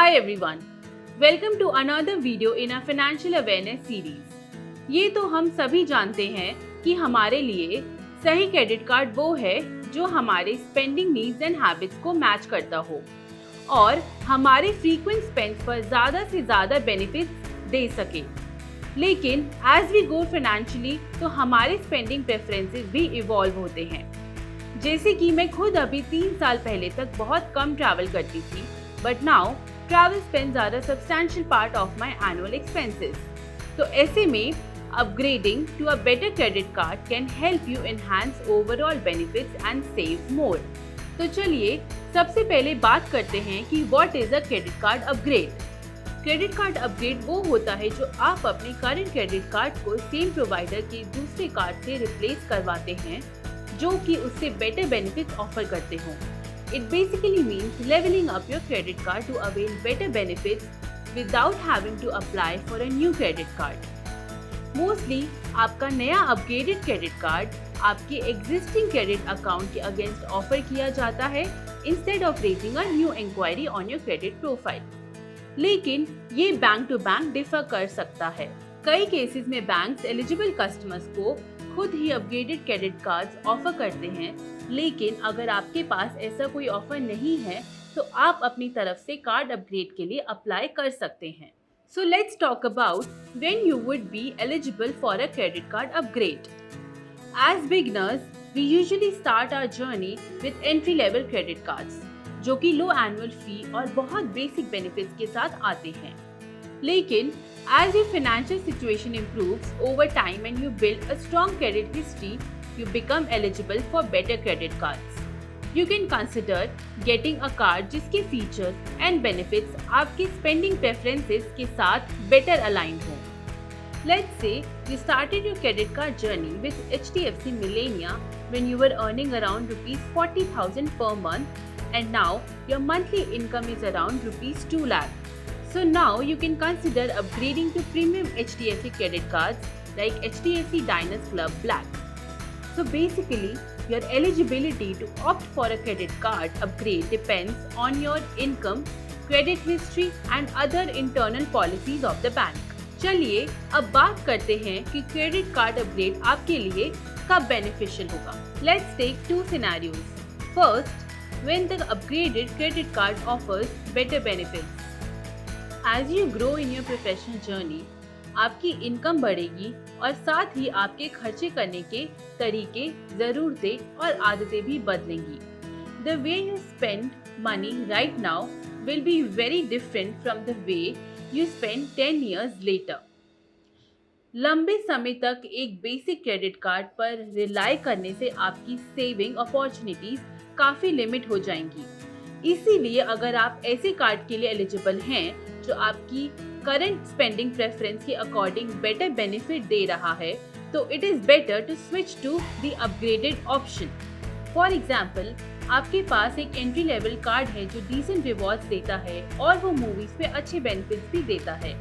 Hi everyone, welcome to another video in our financial awareness series. ये तो हम सभी जानते हैं कि हमारे लिए सही क्रेडिट कार्ड वो है जो हमारे स्पेंडिंग नीड्स एंड हैबिट्स को मैच करता हो और हमारे फ्रीक्वेंट स्पेंड्स पर ज़्यादा से ज़्यादा बेनिफिट्स दे सके। लेकिन एज वी गो फाइनेंशियली तो हमारे स्पेंडिंग प्रेफरेंसेस भी इवॉल्व होते हैं। जैसे कि मैं खुद अभी 3 साल पहले तक बहुत कम ट्रैवल करती थी, but now travel spends are a substantial part of my annual expenses. तो ऐसे में upgrading to a better credit card can help you enhance overall benefits and save more. तो चलिए सबसे पहले बात करते हैं कि what is a credit card upgrade. Credit card upgrade वो होता है जो आप अपने करंट क्रेडिट कार्ड को सेम प्रोवाइडर के दूसरे कार्ड से रिप्लेस करवाते हैं जो कि उससे बेटर बेनिफिट्स ऑफर करते हों। It basically means leveling up your credit card to avail better benefits without having to apply for a new credit card. Mostly, आपका नया अपग्रेडेड क्रेडिट कार्ड आपके एग्जिस्टिंग क्रेडिट अकाउंट के against offer किया जाता है instead of raising a new inquiry on your credit profile. लेकिन ये bank to bank differ कर सकता है। कई केसेस में बैंक्स एलिजिबल कस्टमर्स को खुद ही अपग्रेडेड क्रेडिट कार्ड्स ऑफर करते हैं, लेकिन अगर आपके पास ऐसा कोई ऑफर नहीं है तो आप अपनी तरफ से कार्ड अपग्रेड के लिए अप्लाई कर सकते हैं। So let's talk about when you would be eligible for a credit card upgrade. As beginners we usually start our journey with entry level credit cards जो कि लो एनुअल फी और बहुत बेसिक बेनिफिट्स के साथ आते हैं। लेकिन as your financial situation improves over time and you build a strong credit history, you become eligible for better credit cards. You can consider getting a card जिसके features and benefits आपके spending preferences के साथ better aligned हो। Let's say you started your credit card journey with HDFC Millennia when you were earning around rupees 40,000 per month and now your monthly income is around rupees 2 lakh. So now you can consider upgrading to premium HDFC credit cards like HDFC Diners Club Black. So basically, your eligibility to opt for a credit card upgrade depends on your income, credit history and other internal policies of the bank. चलिए अब बात करते हैं कि credit card upgrade आपके लिए कब beneficial होगा। Let's take 2 scenarios. First, when the upgraded credit card offers better benefits. As you grow in your professional journey, आपकी इनकम बढ़ेगी और साथ ही आपके खर्चे करने के तरीके, ज़रूरतें और आदतें भी बदलेंगी। The way you spend money right now will be very different from the way you spend 10 years later. लंबे समय तक एक बेसिक क्रेडिट कार्ड पर रिलाई करने से आपकी सेविंग अपॉर्चुनिटीज काफ़ी लिमिट हो जाएंगी। इसीलिए अगर आप ऐसे कार्ड के लिए एलिजिबल हैं जो आपकी करंट स्पेंडिंग प्रेफरेंस के अकॉर्डिंग बेटर बेनिफिट दे रहा है, तो it is better to switch to the upgraded option. For example, आपके पास एक एंट्री लेवल कार्ड है जो डिसेंट रिवॉर्ड्स देता है और वो मूवीज पे अच्छे बेनिफिट्स भी देता है,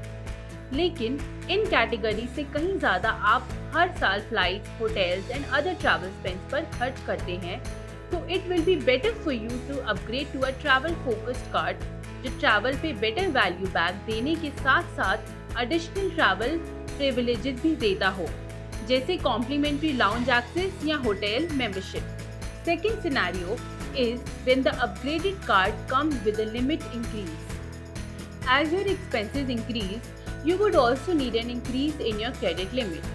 लेकिन इन कैटेगरी से कहीं ज्यादा आप हर साल flights, hotels and other travel spends पर खर्च करते हैं, तो it will be better for you to upgrade to a travel focused card जो ट्रैवल पे बेटर वैल्यू बैक देने के साथ साथ एडिशनल ट्रैवल प्रिविलेजेस भी देता हो, जैसे कॉम्प्लीमेंट्री लाउंज एक्सेस या hotel membership. Second scenario is when the upgraded card comes with a limit increase. As your expenses increase, you would also need an increase in your credit limit.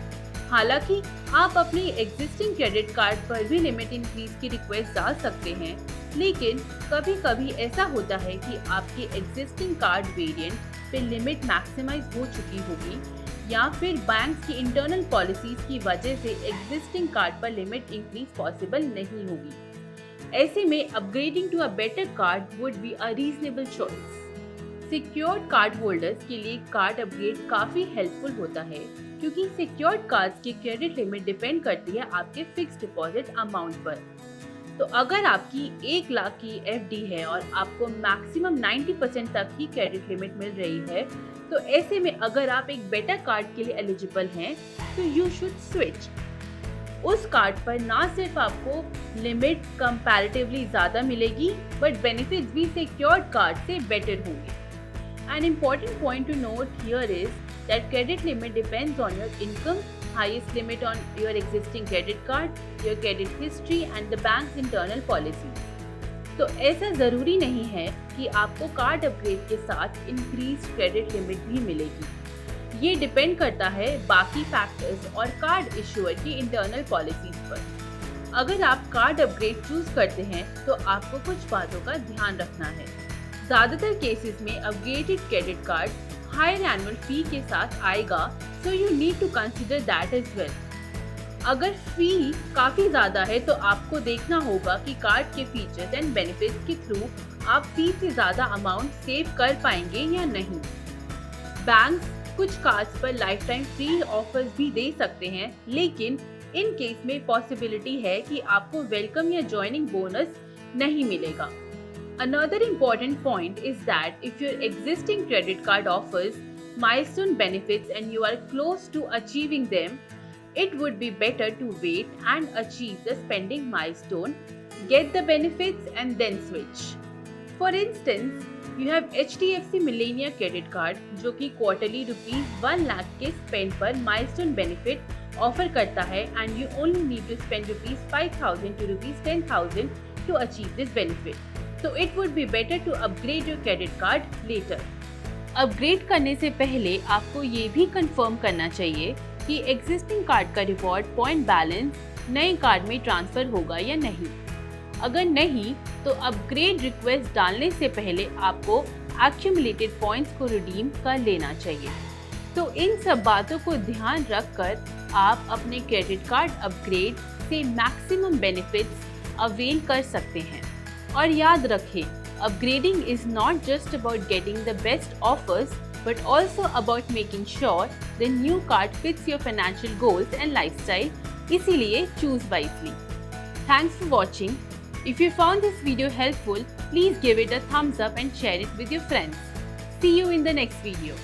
हालांकि आप अपने existing credit card पर भी limit increase की request डाल सकते हैं, लेकिन कभी कभी ऐसा होता है कि आपके एग्जिस्टिंग कार्ड वेरिएंट पे लिमिट मैक्सिमाइज हो चुकी होगी या फिर बैंक की इंटरनल पॉलिसीज की वजह से एग्जिस्टिंग कार्ड पर लिमिट इंक्रीज पॉसिबल नहीं होगी। ऐसे में upgrading to a better card would be a reasonable choice. Secured card holders के लिए कार्ड अपग्रेड काफ़ी हेल्पफुल होता है क्योंकि सिक्योर्ड कार्ड्स की क्रेडिट लिमिट डिपेंड करती है आपके फिक्स डिपॉजिट अमाउंट पर। तो अगर आपकी 1 लाख की एफडी है और आपको मैक्सिमम 90% तक ही क्रेडिट लिमिट मिल रही है, तो ऐसे में अगर आप एक बेटर कार्ड के लिए एलिजिबल हैं तो यू शुड स्विच। उस कार्ड पर ना सिर्फ आपको लिमिट कंपैरेटिवली ज़्यादा मिलेगी बट बेनिफिट्स भी सिक्योर्ड कार्ड से बेटर होंगे। An important point to note here is that credit limit depends on your income, highest limit on your existing credit card, your credit history and the bank's internal policy. तो ऐसा ज़रूरी नहीं है कि आपको card upgrade के साथ increase credit limit भी मिलेगी। ये डिपेंड करता है बाकी फैक्टर्स और कार्ड इशूअर की इंटरनल पॉलिसीज पर। अगर आप कार्ड अपग्रेड चूज करते हैं तो आपको कुछ बातों का ध्यान रखना है। ज़्यादातर केसेस में upgraded credit card higher annual fee के साथ आएगा, so you need to consider that as well. अगर फी काफ़ी ज़्यादा है तो आपको देखना होगा कि कार्ड के फीचर्स एंड बेनिफिट्स के थ्रू आप फी से ज़्यादा अमाउंट सेव कर पाएंगे या नहीं। बैंक्स कुछ कार्ड्स पर लाइफ टाइम फ्री ऑफर्स भी दे सकते हैं, लेकिन इन केस में पॉसिबिलिटी है कि आपको वेलकम या ज्वाइनिंग बोनस नहीं मिलेगा। Another important point is that if your existing credit card offers milestone benefits and you are close to achieving them, it would be better to wait and achieve the spending milestone, get the benefits and then switch. For instance, you have HDFC Millennia credit card जो कि quarterly ₹1 lakh के spend पर milestone benefit offer करता है and you only need to spend ₹5,000 to ₹10,000 to achieve this benefit. So it would be better to upgrade your credit card later. Upgrade करने से पहले आपको ये भी कंफर्म करना चाहिए कि एग्जिस्टिंग कार्ड का रिवॉर्ड पॉइंट बैलेंस नए कार्ड में ट्रांसफर होगा या नहीं। अगर नहीं तो अपग्रेड रिक्वेस्ट डालने से पहले आपको एक्यूमुलेटेड पॉइंट्स को रिडीम कर लेना चाहिए। तो इन सब बातों को ध्यान रखकर आप अपने क्रेडिट कार्ड अपग्रेड से मैक्सिमम बेनिफिट्स अवेल कर सकते हैं। और याद रखें, upgrading is not just about getting the best offers, but also about making sure the new card fits your financial goals and lifestyle. इसीलिए choose wisely. Thanks for watching. If you found this video helpful, please give it a thumbs up and share it with your friends. See you in the next video.